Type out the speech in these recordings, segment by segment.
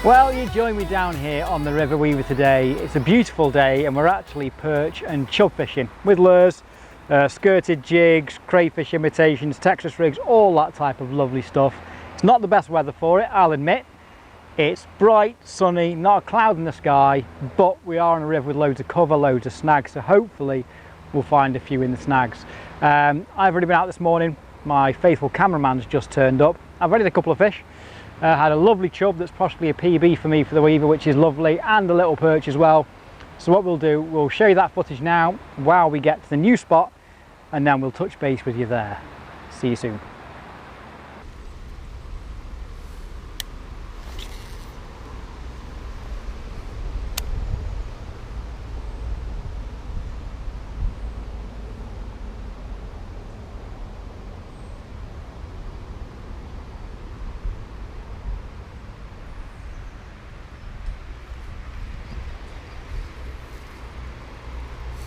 Well, you join me down here on the River Weaver today. It's a beautiful day and we're actually perch and chub fishing with lures, skirted jigs, crayfish imitations, Texas rigs, all that type of lovely stuff. It's not the best weather for it, I'll admit. It's bright, sunny, not a cloud in the sky, but we are on a river with loads of cover, loads of snags, so hopefully we'll find a few in the snags. I've already been out this morning, my faithful cameraman's just turned up. I've already had a couple of fish. Had a lovely chub that's possibly a PB for me for the Weaver, which is lovely, and a little perch as well. So what we'll do, we'll show you that footage now while we get to the new spot, and then we'll touch base with you there. See you soon.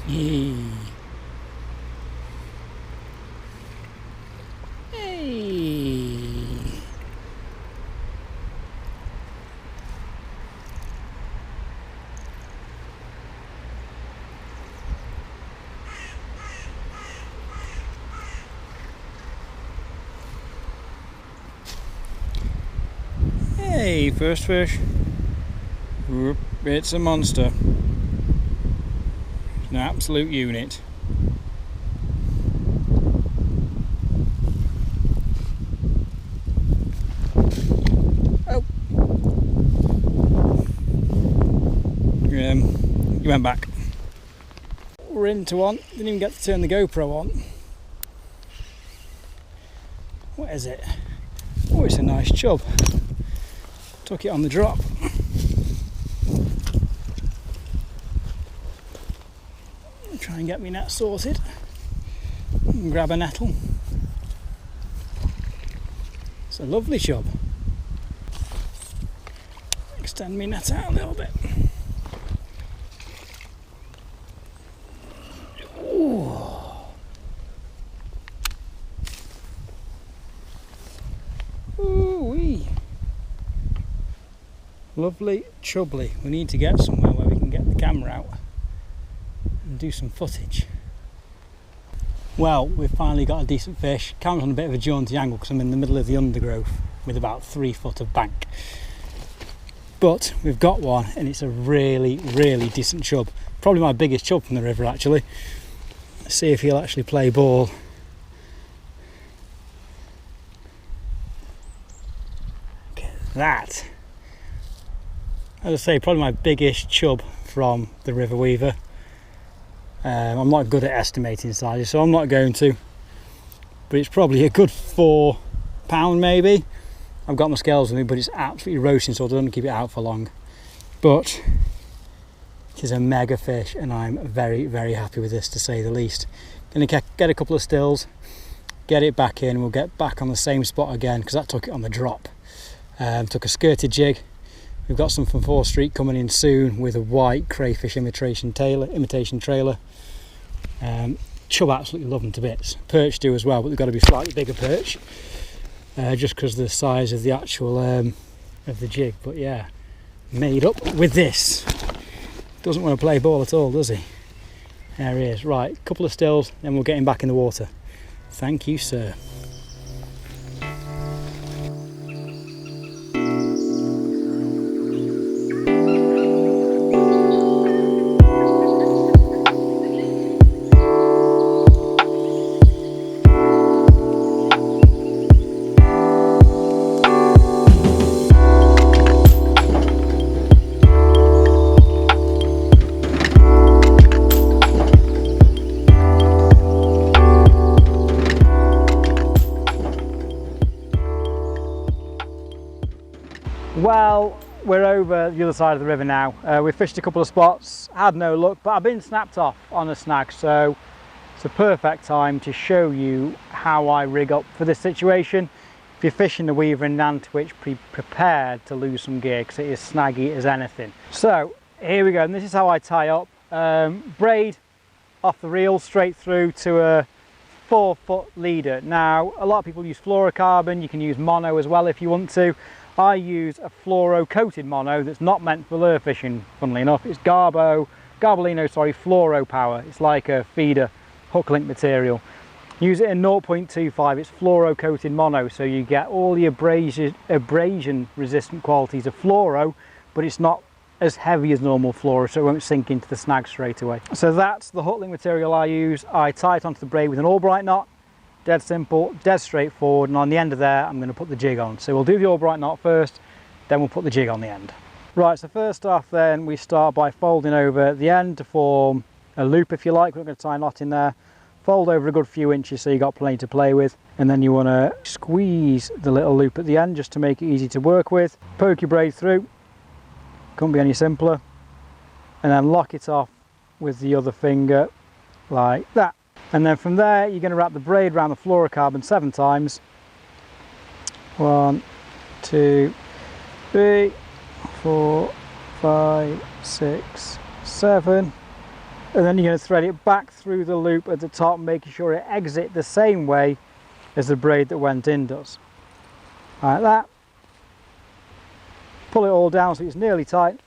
Hey. Hey, first fish. Whoop, it's a monster. An absolute unit. Oh, you went back. We're into one. Didn't even get to turn the GoPro on. What is it? Oh, it's a nice chub. Took it on the drop. Try and get me net sorted and grab a nettle. It's a lovely chub. Extend me net out a little bit. Ooh. Ooh-wee. Lovely chubbly. We need to get somewhere where we can get the camera out and do some footage. Well, we've finally got a decent fish. Camera's on a bit of a jaunty angle because I'm in the middle of the undergrowth with about 3 foot of bank. But we've got one and it's a really decent chub. Probably my biggest chub from the river actually. Let's see if he'll actually play ball. Look at that. As I say, probably my biggest chub from the River Weaver. I'm not good at estimating sizes, so I'm not going to, but it's probably a good £4 maybe. I've got my scales with me, but it's absolutely roasting, so I don't keep it out for long. But it is a mega fish and I'm very happy with this, to say the least. Gonna get a couple of stills, get it back in, we'll get back on the same spot again because that took it on the drop. Took a skirted jig. We've got some from 4th Street coming in soon with a white crayfish imitation trailer. Chub absolutely love them to bits. Perch do as well, but they've got to be slightly bigger perch, just because of the size of the actual of the jig. But yeah, made up with this. Doesn't want to play ball at all, does he? There he is. Right, couple of stills, then we'll get him back in the water. Thank you, sir. Well, we're over the other side of the river now. We've fished a couple of spots, had no luck, but I've been snapped off on a snag, so it's a perfect time to show you how I rig up for this situation. If you're fishing the Weaver in Nantwich, be prepared to lose some gear because it is snaggy as anything. So here we go, and this is how I tie up. Braid off the reel straight through to a 4-foot leader. Now, a lot of people use fluorocarbon, you can use mono as well if you want to. I use a fluoro-coated mono that's not meant for lure fishing, funnily enough. It's Garbolino, fluoro power. It's like a feeder hook link material. Use it in 0.25, it's fluoro-coated mono, so you get all the abrasion resistant qualities of fluoro, but it's not as heavy as normal fluoro, so it won't sink into the snag straight away. So that's the hook link material I use. I tie it onto the braid with an Albright knot. Dead simple, dead straightforward, and on the end of there I'm going to put the jig on. So we'll do the Albright knot first, then we'll put the jig on the end. Right, so first off then we start by folding over the end to form a loop, if you like. We're not going to tie a knot in there. Fold over a good few inches so you've got plenty to play with, and then you want to squeeze the little loop at the end just to make it easy to work with. Poke your braid through, couldn't be any simpler, and then lock it off with the other finger like that. And then from there you're going to wrap the braid around the fluorocarbon 7 times. 1, 2, 3, 4, 5, 6, 7. And then you're going to thread it back through the loop at the top, making sure it exits the same way as the braid that went in does. Like that. Pull it all down so it's nearly tight.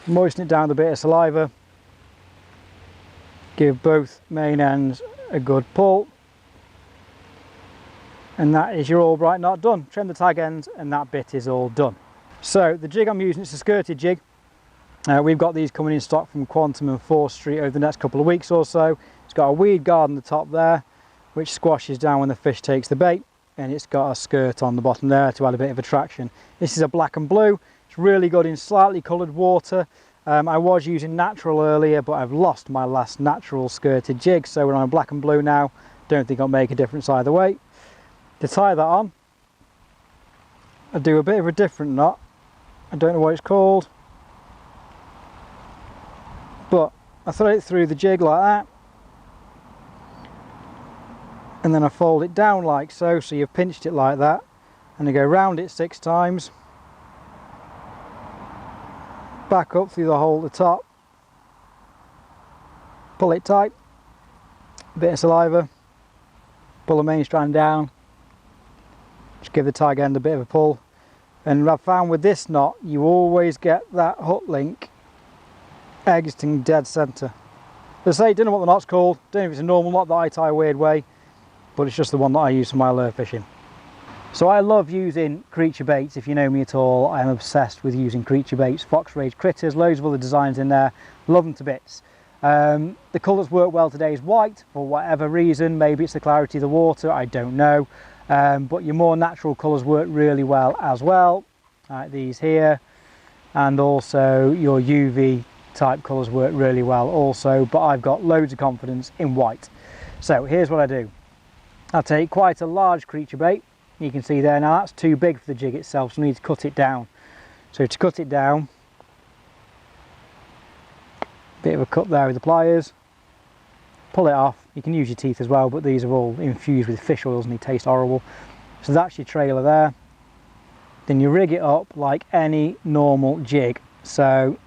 Moisten it down with a bit of saliva. Give both main ends a good pull. And that is your Albright knot done. Trim the tag ends and that bit is all done. So the jig I'm using, it's a skirted jig. We've got these coming in stock from Quantum and 4th Street over the next couple of weeks or so. It's got a weed guard on the top there, which squashes down when the fish takes the bait, and it's got a skirt on the bottom there to add a bit of attraction. This is a black and blue. It's really good in slightly coloured water. I was using natural earlier, but I've lost my last natural skirted jig, so we're on a black and blue now. Don't think I'll make a difference either way. To tie that on, I do a bit of a different knot. I don't know what it's called, but I thread it through the jig like that, and then I fold it down like so, so you've pinched it like that, and I go round it 6 times, back up through the hole at the top, pull it tight, a bit of saliva, pull the main strand down, just give the tag end a bit of a pull. And I've found with this knot you always get that hook link exiting dead centre. As I say, don't know what the knot's called, don't know if it's a normal knot that I tie a weird way, but it's just the one that I use for my lure fishing. So I love using creature baits. If you know me at all, I am obsessed with using creature baits, fox rage critters, loads of other designs in there, love them to bits. The colours work well today is white for whatever reason, maybe it's the clarity of the water, I don't know, but your more natural colours work really well as well, like these here, and also your UV type colours work really well also, but I've got loads of confidence in white. So here's what I do. I'll take quite a large creature bait. You can see there now that's too big for the jig itself, so I need to cut it down. So to cut it down, bit of a cut there with the pliers, pull it off. You can use your teeth as well, but these are all infused with fish oils and they taste horrible. So that's your trailer there. Then you rig it up like any normal jig. So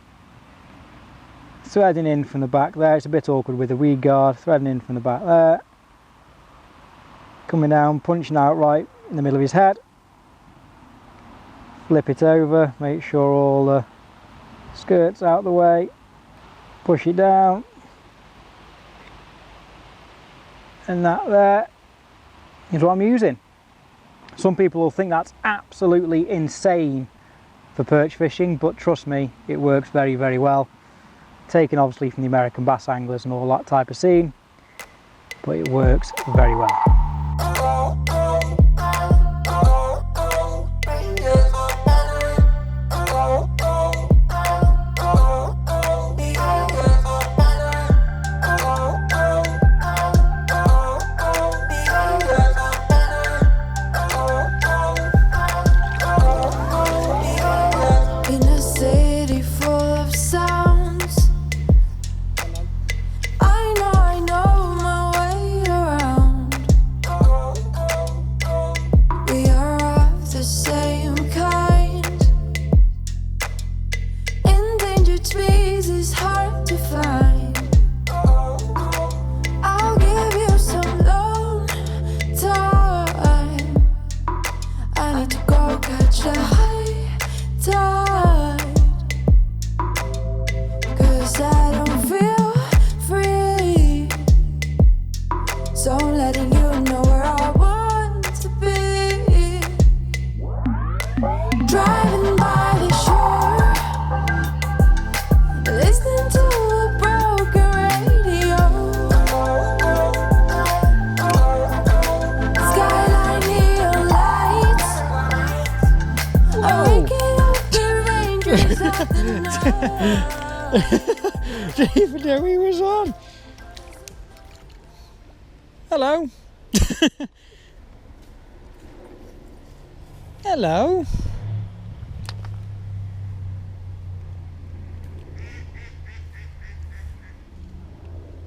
threading in from the back there, it's a bit awkward with the weed guard, threading in from the back there, coming down, punching out right in the middle of his head, flip it over, make sure all the skirt's out of the way, push it down, and that there is what I'm using. Some people will think that's absolutely insane for perch fishing, but trust me, it works very, very well. Taken obviously from the American bass anglers and all that type of scene, but it works very well. letting you know where I want to be. Driving by the shore, listening to a broken radio. Skyline neon lights, waking up the rangers of the night. Didn't even know he was on. Hello. Hello.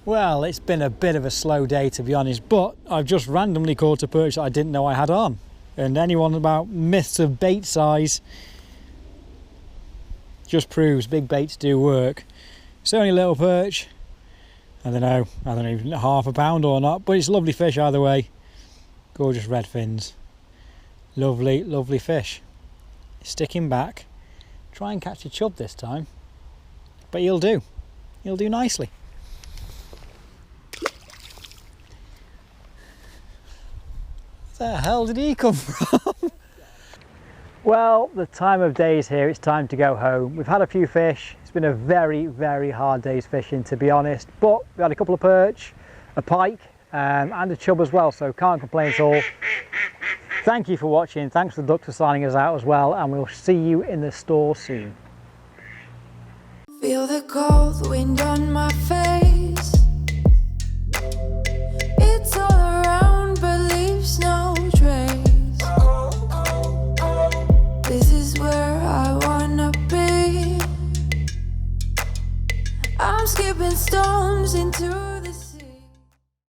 Well, it's been a bit of a slow day, to be honest, but I've just randomly caught a perch that I didn't know I had on. And anyone about myths of bait size just proves big baits do work. It's only a little perch. I don't know even half a pound or not, but it's a lovely fish either way. Gorgeous red fins. Lovely, lovely fish. Sticking back. Try and catch a chub this time. But he'll do. He'll do nicely. Where the hell did he come from? Well, the time of day is here. It's time to go home. We've had a few fish. It's been a very, very hard day's fishing, to be honest, but we had a couple of perch, a pike and a chub as well, so can't complain at all. Thank you for watching. Thanks to the duck for signing us out as well, and we'll see you in the store soon. Feel the cold wind on my face. It's all around but leaves no trace. This is where I wanna be. I'm skipping stones into